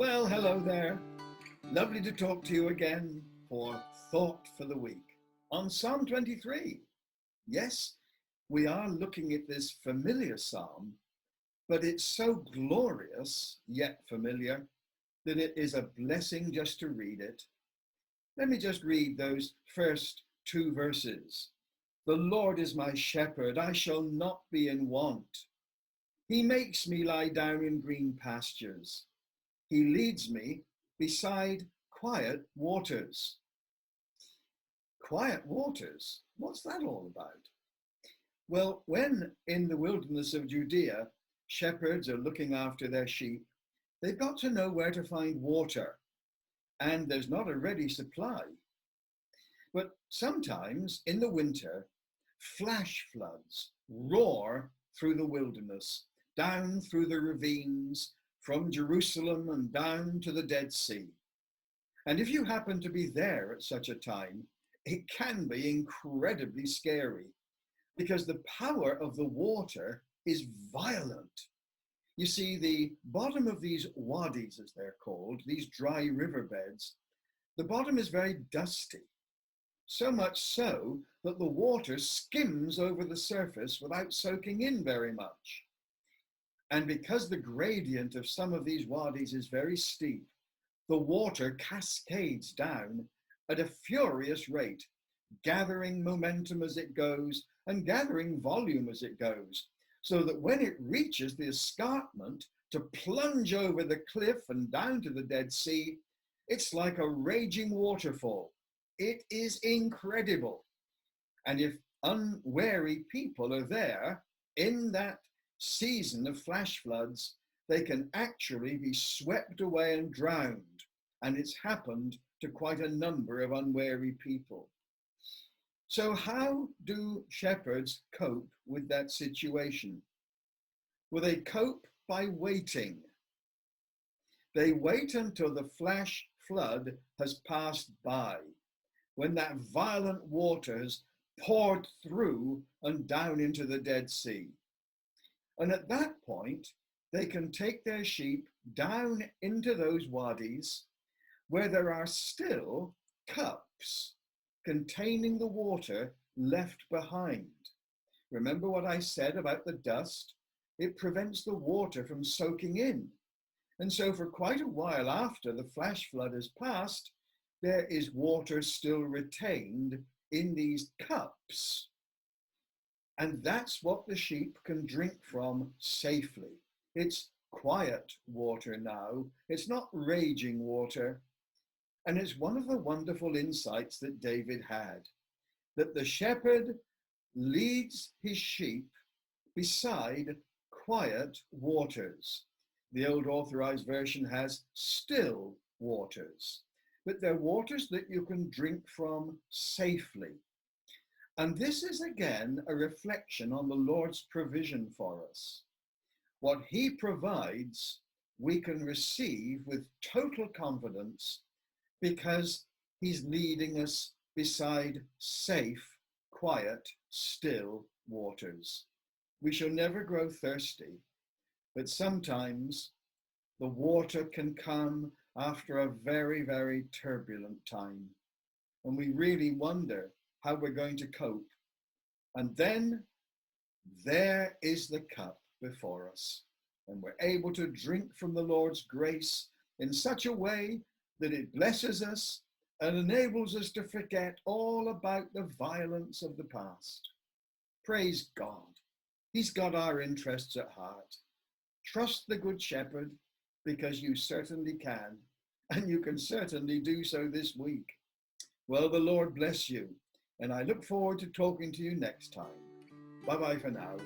Well, hello there. Lovely to talk to you again for Thought for the Week on Psalm 23. Yes, we are looking at this familiar psalm, but it's so glorious yet familiar that it is a blessing just to read it. Let me just read those first two verses. The Lord is my shepherd, I shall not be in want. He makes me lie down in green pastures. He leads me beside quiet waters. Quiet waters? What's that all about? Well, when in the wilderness of Judea, shepherds are looking after their sheep, they've got to know where to find water, and there's not a ready supply. But sometimes in the winter, flash floods roar through the wilderness, down through the ravines, from Jerusalem and down to the Dead Sea. And if you happen to be there at such a time, it can be incredibly scary because the power of the water is violent. You see, the bottom of these wadis, as they're called, these dry riverbeds, the bottom is very dusty. So much so that the water skims over the surface without soaking in very much. And because the gradient of some of these wadis is very steep, the water cascades down at a furious rate, gathering momentum as it goes and gathering volume as it goes, so that when it reaches the escarpment to plunge over the cliff and down to the Dead Sea, it's like a raging waterfall. It is incredible. And if unwary people are there in that season of flash floods, they can actually be swept away and drowned. And it's happened to quite a number of unwary people. So how do shepherds cope with that situation? Well, they cope by waiting. They wait until the flash flood has passed by, when that violent water has poured through and down into the Dead Sea. And at that point, they can take their sheep down into those wadis where there are still cups containing the water left behind. Remember what I said about the dust? It prevents the water from soaking in. And so for quite a while after the flash flood has passed, there is water still retained in these cups. And that's what the sheep can drink from safely. It's quiet water now. It's not raging water. And it's one of the wonderful insights that David had, that the shepherd leads his sheep beside quiet waters. The Old Authorized Version has still waters, but they're waters that you can drink from safely. And this is again a reflection on the Lord's provision for us. What he provides, we can receive with total confidence because he's leading us beside safe, quiet, still waters. We shall never grow thirsty, but sometimes the water can come after a very, very turbulent time, and we really wonder how we're going to cope. And then there is the cup before us, and we're able to drink from the Lord's grace in such a way that it blesses us and enables us to forget all about the violence of the past. Praise God. He's got our interests at heart. Trust the Good Shepherd, because you certainly can, and you can certainly do so this week. Well, the Lord bless you, and I look forward to talking to you next time. Bye-bye for now.